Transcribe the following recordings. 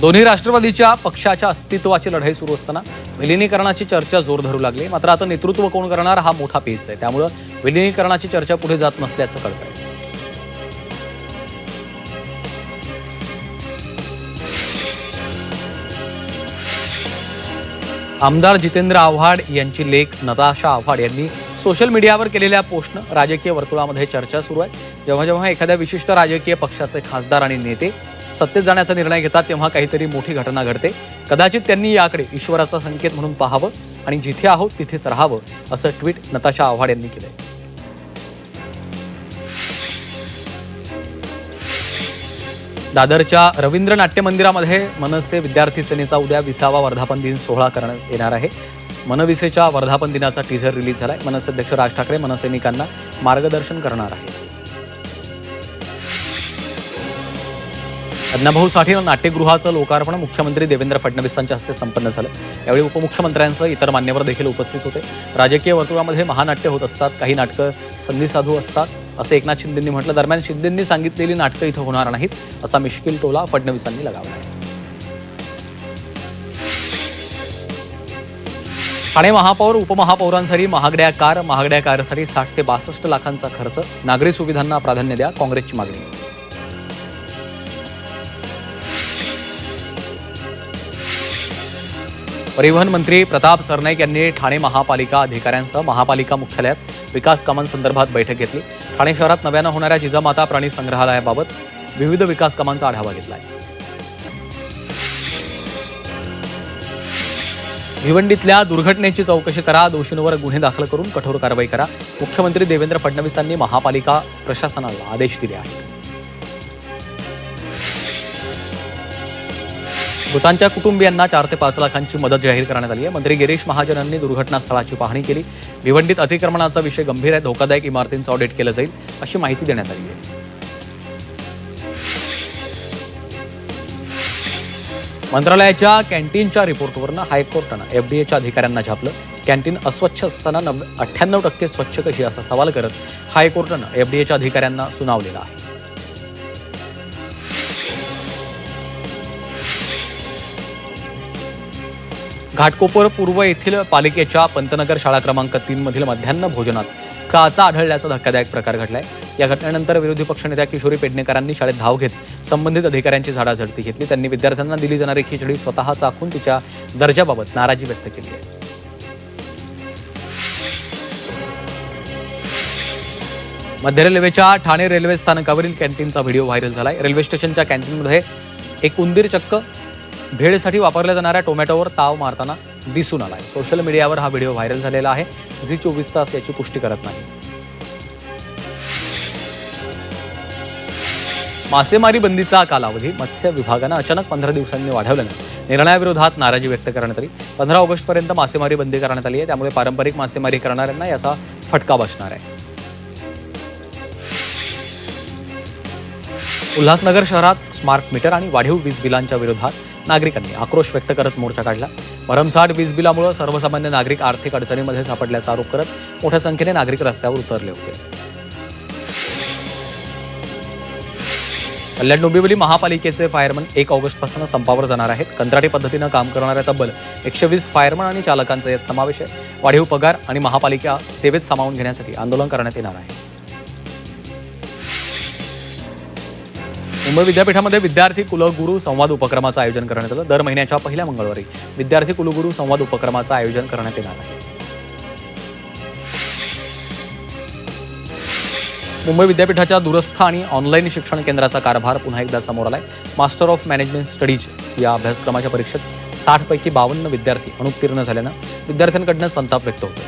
दोन्ही राष्ट्रवादीच्या पक्षाच्या अस्तित्वाची लढाई सुरू असताना विलिनीकरणाची चर्चा जोर धरू लागली. मात्र आता नेतृत्व कोण करणार हा मोठा पेच आहे. त्यामुळे विलिनीकरणाची चर्चा पुढे जात नसल्याचं कळतंय. आमदार जितेंद्र आव्हाड यांची लेक नताशा आव्हाड यांनी सोशल मीडियावर केलेल्या पोस्टनं राजकीय वर्तुळामध्ये चर्चा सुरू आहे. जेव्हा जेव्हा एखाद्या विशिष्ट राजकीय पक्षाचे खासदार आणि नेते सत्तेत जाण्याचा निर्णय घेतात तेव्हा काहीतरी मोठी घटना घडते. कदाचित त्यांनी याकडे ईश्वराचा संकेत म्हणून पाहावं आणि जिथे आहोत तिथेच राहावं असं ट्विट नताशा आव्हाड यांनी केलंय. दादरच्या रवींद्र नाट्य मंदिरामध्ये मनसे विद्यार्थी सेनेचा उद्या 20वा वर्धापन दिन सोहळा करण्यात येणार आहे. मनविसेच्या वर्धापन दिनाचा टीझर रिलीज झालाय. मनसे अध्यक्ष राज ठाकरे मनसैनिकांना मार्गदर्शन करणार आहेत. अण्णाभाऊ साठे नाट्यगृहाचं लोकार्पण मुख्यमंत्री देवेंद्र फडणवीसांच्या हस्ते संपन्न झालं. यावेळी उपमुख्यमंत्र्यांसह इतर मान्यवर देखील उपस्थित होते. राजकीय वर्तुळामध्ये महानाट्य होत असतात, काही नाटकं संधीसाधू असतात असं एकनाथ शिंदेंनी म्हटलं. दरम्यान शिंदेंनी सांगितलेली नाटकं इथं होणार नाहीत असा मिश्किल टोला फडणवीसांनी लगावला आहे. ठाणे महापौर उपमहापौरांसाठी महागड्या कारसाठी 60 ते 62 लाखांचा खर्च. नागरी सुविधांना प्राधान्य द्या, काँग्रेसची मागणी. परिवहन मंत्री प्रताप सरनाईक यांनी ठाणे महापालिका अधिकाऱ्यांसह महापालिका मुख्यालयात विकास कामांसंदर्भात बैठक घेतली. ठाणे शहरात नव्यानं होणाऱ्या जिजामाता प्राणी संग्रहालयाबाबत विविध विकास कामांचा आढावा घेतला. भिवंडीतल्या दुर्घटनेची चौकशी करा, दोषींवर गुन्हे दाखल करून कठोर कारवाई करा. मुख्यमंत्री देवेंद्र फडणवीसांनी महापालिका प्रशासनाला आदेश दिले आहेत. मृतांच्या कुटुंबियांना 4 ते 5 लाखांची मदत जाहीर करण्यात आली आहे. मंत्री गिरीश महाजनांनी दुर्घटनास्थळाची पाहणी केली. भिवंडीत अतिक्रमणाचा विषय गंभीर आहे, धोकादायक इमारतींचं ऑडिट केलं जाईल अशी माहिती देण्यात आली आहे. मंत्रालयाच्या कॅन्टीनच्या रिपोर्टवरनं हायकोर्टानं एफडीएच्या अधिकाऱ्यांना झापलं. कॅन्टीन अस्वच्छ असताना 98% स्वच्छ कशी असा सवाल करत हायकोर्टानं एफडीएच्या अधिकाऱ्यांना सुनावलेला आहे. घाटकोपर पूर्व येथील पालिकेच्या पंतनगर शाळा क्रमांक 3 मधील मध्यान्ह भोजनात काचा आढळल्याचा धक्कादायक प्रकार घडलाय. या घटनेनंतर विरोधी पक्षनेत्या किशोरी पेडणेकरांनी शाळेत धाव घेत संबंधित अधिकाऱ्यांची झाडाझडती घेतली. त्यांनी विद्यार्थ्यांना दिली जाणारी खिचडी स्वतः चाखून तिच्या दर्जाबाबत नाराजी व्यक्त केली आहे. मध्य रेल्वेच्या ठाणे रेल्वे स्थानकावरील कॅन्टीनचा व्हिडिओ व्हायरल झालाय. रेल्वे स्टेशनच्या कॅन्टीनमध्ये एक उंदीर चक्क भेळसाठी वापरल्या जाणाऱ्या टोमॅटोवर ताव मारताना दिसून आलाय. सोशल मीडियावर हा व्हिडिओ व्हायरल झालेला आहे. झी 24 तास याची पुष्टी करत नाही. मासेमारी बंदीचा कालावधी मत्स्य विभागानं अचानक 15 दिवसांनी वाढवल्यानं निर्णयाविरोधात नाराजी व्यक्त करण्यात आली. 15 ऑगस्टपर्यंत मासेमारी बंदी करण्यात आली आहे. त्यामुळे पारंपरिक मासेमारी करणाऱ्यांना याचा फटका बसणार आहे. उल्हासनगर शहरात स्मार्ट मीटर आणि वाढीव वीज बिलांच्या विरोधात नागरिकांनी आक्रोश व्यक्त करत मोर्चा काढला. भरमसाठ वीज बिलामुळे सर्वसामान्य नागरिक आर्थिक अडचणीमध्ये सापडल्याचा आरोप करत मोठ्या संख्येने नागरिक रस्त्यावर उतरले होते. कल्याण डोंबिवली महापालिकेचे फायरमन 1 ऑगस्टपासून संपावर जाणार आहेत. कंत्राटी पद्धतीनं काम करणाऱ्या तब्बल 120 फायरमन आणि चालकांचा यात समावेश आहे. वाढीव पगार आणि महापालिका सेवेत सामावून घेण्यासाठी आंदोलन करण्यात येणार आहे. मुंबई विद्यापीठामध्ये विद्यार्थी कुलगुरू संवाद उपक्रमाचं आयोजन करण्यात आलं. दर महिन्याच्या पहिल्या मंगळवारी विद्यार्थी कुलगुरू संवाद उपक्रमाचं आयोजन करण्यात येणार आहे. मुंबई विद्यापीठाच्या दूरस्थ आणि ऑनलाईन शिक्षण केंद्राचा कारभार पुन्हा एकदा समोर आलाय. मास्टर ऑफ मॅनेजमेंट स्टडीज या अभ्यासक्रमाच्या परीक्षेत 60 पैकी 52 विद्यार्थी अनुत्तीर्ण झाल्यानं विद्यार्थ्यांकडनं संताप व्यक्त होतो.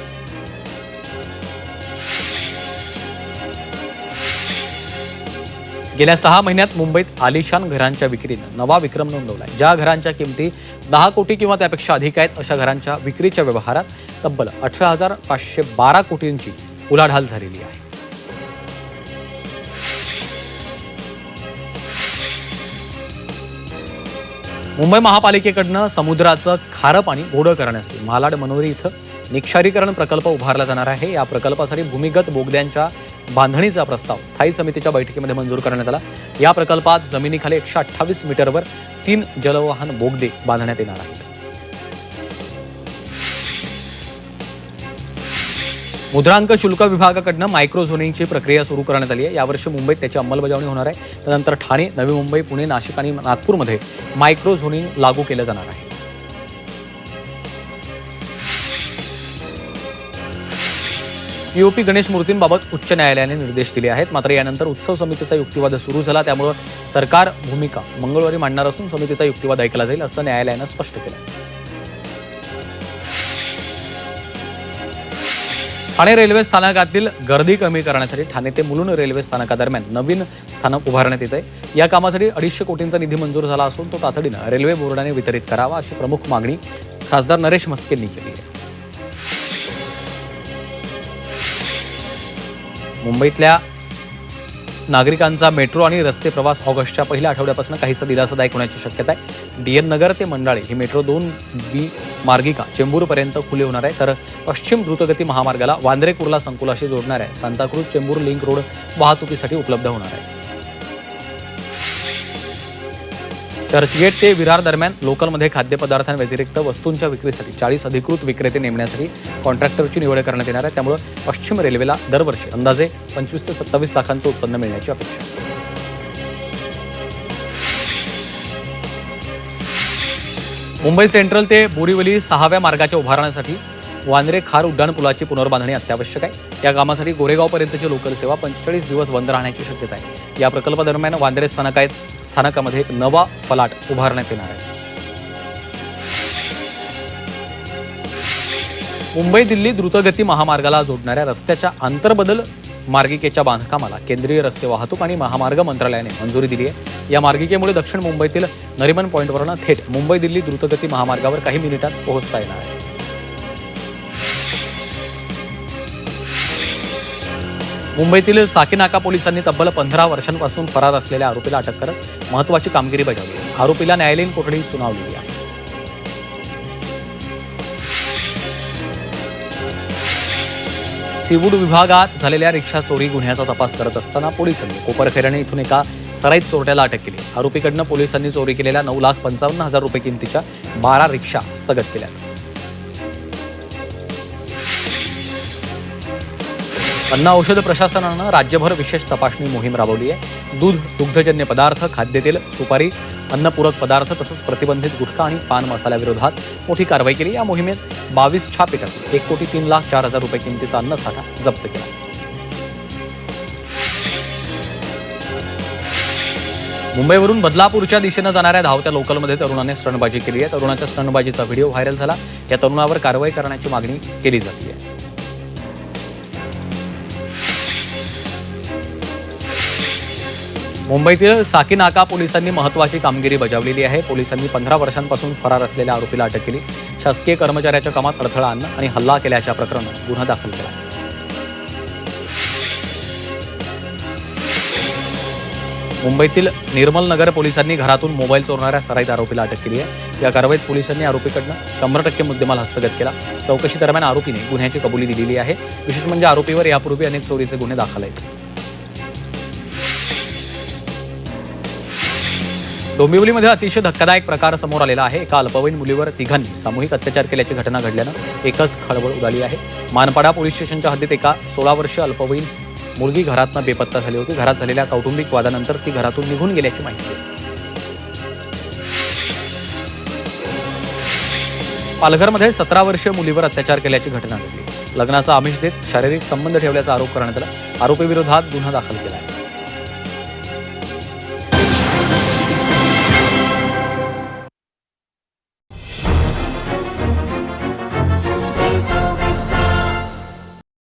गेल्या 6 महिन्यात मुंबईत आलिशान घरांच्या विक्रीनं नवा विक्रम नोंदवलाय. ज्या घरांच्या किमती 10 कोटी किंवा त्यापेक्षा अधिक आहेत अशा घरांच्या विक्रीच्या व्यवहारात तब्बल 18,512 कोटींची उलाढाल झालेली आहे. मुंबई महापालिकेकडनं समुद्राचं खारं पाणी गोडं करण्यासाठी मालाड मनोरी इथं निक्षारीकरण प्रकल्प उभारला जाणार आहे. या प्रकल्पासाठी भूमिगत बोगद्यांच्या बांधणीचा प्रस्ताव स्थायी समितीच्या बैठकीमध्ये मंजूर करण्यात आला। या प्रकल्पात जमिनीखाली 128 मीटरवर 3 जलवाहन बोगदे बांधण्यात येणार आहेत। मुद्रांक शुल्क विभागाकडून मायक्रो झोनिंगची प्रक्रिया सुरू करण्यात आली आहे। यावर्षी मुंबईत त्याची अंमलबजावणी होणार आहे। त्यानंतर ठाणे, नवी मुंबई, पुणे, नाशिक आणि नागपूरमध्ये मायक्रो झोनिंग लागू केलं जाणार आहे। पीओपी गणेश मूर्तींबाबत उच्च न्यायालयाने निर्देश दिले आहेत। मात्र यानंतर उत्सव समितीचा युक्तिवाद सुरू झाला, त्यामुळे सरकार भूमिका मंगळवारी मांडणार असून समितीचा युक्तिवाद ऐकला जाईल असं न्यायालयानं स्पष्ट केलं। ठाणे रेल्वे स्थानकातील गर्दी कमी करण्यासाठी ठाणे ते मुलुंड रेल्वे स्थानकादरम्यान नवीन स्थानक उभारण्यात येत आहे। या कामासाठी 250 कोटींचा निधी मंजूर झाला असून तो तातडीनं रेल्वे बोर्डाने वितरित करावा अशी प्रमुख मागणी खासदार नरेश म्हस्केंनी केली आहे। मुंबईतल्या नागरिकांचा मेट्रो आणि रस्ते प्रवास ऑगस्टच्या पहिल्या आठवड्यापासून काहीसा दिलासादायक होण्याची शक्यता आहे। डीएन नगर ते मंडाळे ही मेट्रो 2B मार्गिका चेंबूरपर्यंत खुली होणार आहे, तर पश्चिम द्रुतगती महामार्गाला वांद्रे कुर्ला संकुलाशी जोडणाऱ्या सांताक्रूज चेंबूर लिंक रोड वाहतुकीसाठी उपलब्ध होणार आहे। चर्चगेट ते विरार दरम्यान लोकलमध्ये खाद्यपदार्थांव्यतिरिक्त वस्तूंच्या विक्रीसाठी 40 अधिकृत विक्रेते नेमण्यासाठी कॉन्ट्रॅक्टरची निवड करण्यात येणार आहे। त्यामुळे पश्चिम रेल्वेला दरवर्षी अंदाजे 25 ते 27 लाखांचं उत्पन्न मिळण्याची अपेक्षा आहे। मुंबई सेंट्रल ते बोरीवली 6व्या मार्गाच्या उभारण्यासाठी वांद्रे खार उड्डाणपुलाची पुनर्बांधणी अत्यावश्यक आहे। या कामासाठी गोरेगावपर्यंतची लोकल सेवा 45 दिवस बंद राहण्याची शक्यता आहे। या प्रकल्पादरम्यान वांद्रे स्थानकामध्ये एक नवा फलाट उभारण्यात येणार आहे। मुंबई दिल्ली द्रुतगती महामार्गाला जोडणाऱ्या रस्त्याच्या आंतरबदल मार्गिकेच्या बांधकामाला केंद्रीय रस्ते वाहतूक आणि महामार्ग मंत्रालयाने मंजुरी दिली आहे। या मार्गिकेमुळे दक्षिण मुंबईतील नरिमन पॉईंटवरून थेट मुंबई दिल्ली द्रुतगती महामार्गावर काही मिनिटात पोहोचता येणार आहे। मुंबईतील साकीनाका पोलिसांनी तब्बल 15 वर्षांपासून फरार असलेल्या आरोपीला अटक करत महत्त्वाची कामगिरी बजावली आहे। आरोपीला न्यायालयीन कोठडी सुनावली आहे। सीवूड विभागात झालेल्या रिक्षा चोरी गुन्ह्याचा तपास करत असताना पोलिसांनी कोपरखैरणे इथून एका सराईत चोरट्याला अटक केली। आरोपीकडनं पोलिसांनी चोरी केलेल्या 9,55,000 रुपये किमतीच्या 12 रिक्षा हस्तगत केल्या। अन्न औषध प्रशासनानं राज्यभर विशेष तपासणी मोहीम राबवली आहे। दूध, दुग्धजन्य पदार्थ, खाद्यतेल, सुपारी, अन्नपूरक पदार्थ तसंच प्रतिबंधित गुटखा आणि पान मसाल्याविरोधात मोठी कारवाई केली। या मोहिमेत 22 छापे टाकून 1,03,04,000 रुपये किमतीचा अन्नसाठा जप्त केला। मुंबईवरून बदलापूरच्या दिशेनं जाणाऱ्या धावत्या लोकलमध्ये तरुणाने स्टंटबाजी केली आहे। तरुणाच्या स्टंटबाजीचा व्हिडिओ व्हायरल झाला। या तरुणावर कारवाई करण्याची मागणी केली जाते आहे। मुंबईतील साकीनाका पोलिसांनी महत्त्वाची कामगिरी बजावलेली आहे। पोलिसांनी 15 वर्षांपासून फरार असलेल्या आरोपीला अटक केली। शासकीय कर्मचाऱ्याच्या कामात अडथळा आणणं आणि हल्ला केल्याच्या प्रकरणात गुन्हा दाखल केला। मुंबईतील निर्मल नगर पोलिसांनी घरातून मोबाईल चोरणाऱ्या सराईत आरोपीला अटक केली आहे। या कारवाईत पोलिसांनी आरोपीकडनं 100% मुद्देमाल हस्तगत केला। चौकशी दरम्यान आरोपीने गुन्ह्याची कबुली दिलेली आहे। विशेष म्हणजे आरोपीवर यापूर्वी अनेक चोरीचे गुन्हे दाखल आहेत। डोंबिवलीमध्ये अतिशय धक्कादायक प्रकार समोर आलेला आहे। एका अल्पवयीन मुलीवर तिघांनी सामूहिक अत्याचार केल्याची घटना घडल्यानं एकच खळबळ उडाली आहे। मानपाडा पोलीस स्टेशनच्या हद्दीत एका 16 वर्षीय अल्पवयीन मुलगी घरातनं बेपत्ता झाली होती। घरात झालेल्या कौटुंबिक वादानंतर ती घरातून निघून गेल्याची माहिती आहे। पालघरमध्ये 17 वर्षीय मुलीवर अत्याचार केल्याची घटना घडली। लग्नाचा आमिष देत शारीरिक संबंध ठेवल्याचा आरोप करण्यात आला। आरोपीविरोधात गुन्हा दाखल केला आहे।